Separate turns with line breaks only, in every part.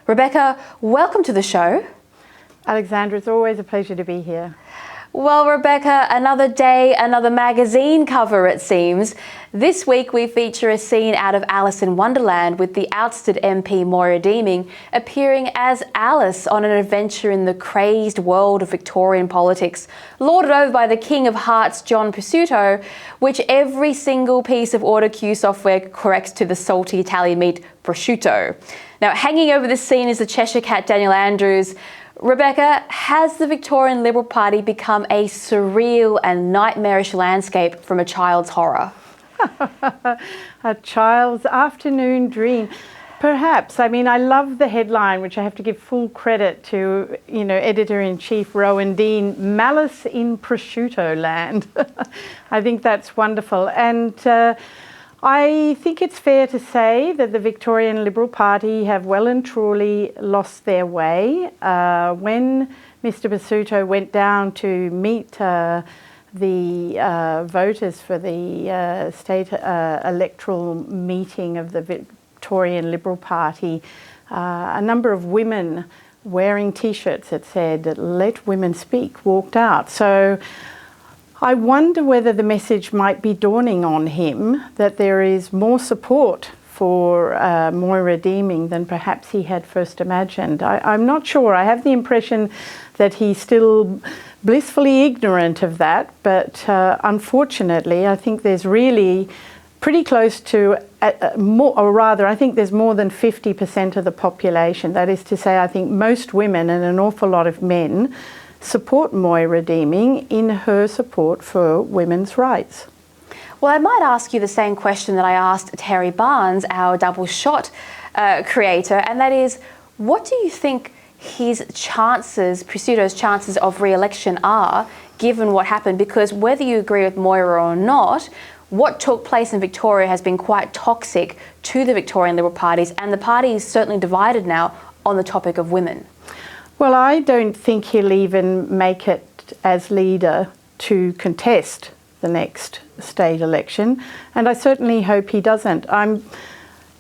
Rebecca, welcome to the show.
Alexandra, it's always a pleasure to be here.
Well, Rebecca, another day, another magazine cover, it seems. This week we feature a scene out of Alice in Wonderland with the ousted MP Moira Deeming appearing as Alice on an adventure in the crazed world of Victorian politics, lorded over by the King of Hearts, John Pesutto, which every single piece of auto cue software corrects to the salty Italian meat prosciutto. Now, hanging over this scene is the Cheshire Cat Daniel Andrews. Rebecca, has the Victorian Liberal Party become a surreal and nightmarish landscape from a child's horror?
A child's afternoon dream. Perhaps. I mean, I love the headline, which I have to give full credit to, Editor-in-Chief Rowan Dean, Malice in Prosciutto Land. I think that's wonderful. And I think it's fair to say that the Victorian Liberal Party have well and truly lost their way. When Mr Pesutto went down to meet the voters for the state electoral meeting of the Victorian Liberal Party, a number of women wearing T-shirts that said, "Let women speak," walked out. So I wonder whether the message might be dawning on him that there is more support for Moira Deeming than perhaps he had first imagined. I'm not sure. I have the impression that he's still blissfully ignorant of that, but unfortunately I think there's really pretty close to, I think there's more than 50% of the population. That is to say, I think most women and an awful lot of men support Moira Deeming in her support for women's rights.
Well, I might ask you the same question that I asked Terry Barnes, our double shot creator, and that is, what do you think his chances, Pesutto's chances of re-election are, given what happened? Because whether you agree with Moira or not, what took place in Victoria has been quite toxic to the Victorian Liberal parties, and the party is certainly divided now on the topic of women.
Well, I don't think he'll even make it as leader to contest the next state election, and I certainly hope he doesn't.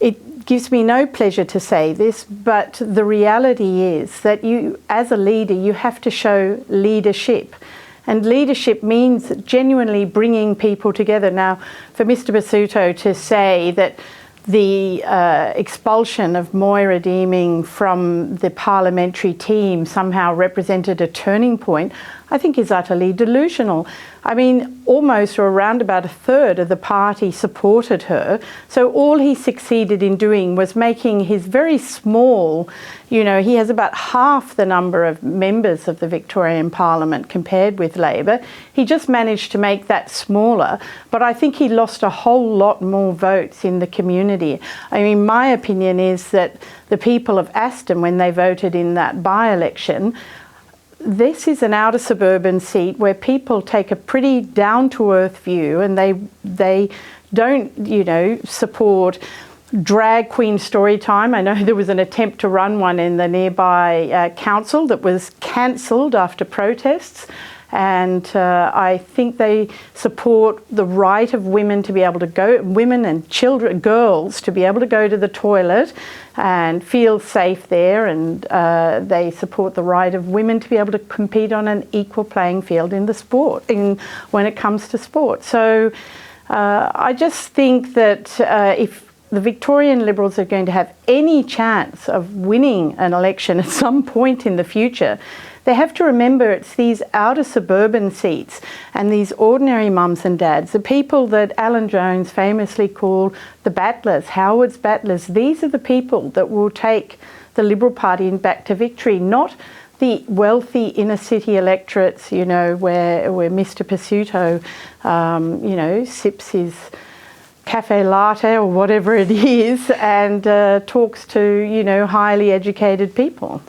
It gives me no pleasure to say this, but the reality is that you, as a leader, you have to show leadership. And leadership means genuinely bringing people together. Now, for Mr Pesutto to say that the expulsion of Moira Deeming from the parliamentary team somehow represented a turning point, I think is utterly delusional. I mean, almost or around about a third of the party supported her. So all he succeeded in doing was making his very small, he has about half the number of members of the Victorian Parliament compared with Labor. He just managed to make that smaller, but I think he lost a whole lot more votes in the community. I mean, my opinion is that the people of Aston, when they voted in that by-election, this is an outer suburban seat where people take a pretty down-to-earth view, and they don't, support drag queen story time. I know there was an attempt to run one in the nearby council that was cancelled after protests. And I think they support the right of women to be able to go, women and children, girls, to be able to go to the toilet and feel safe there. And they support the right of women to be able to compete on an equal playing field in the sport, when it comes to sport. So I just think that if the Victorian Liberals are going to have any chance of winning an election at some point in the future, they have to remember it's these outer suburban seats and these ordinary mums and dads, the people that Alan Jones famously called the battlers, Howard's battlers. These are the people that will take the Liberal Party back to victory, not the wealthy inner city electorates, where Mr Pesutto, sips his cafe latte or whatever it is and talks to, highly educated people.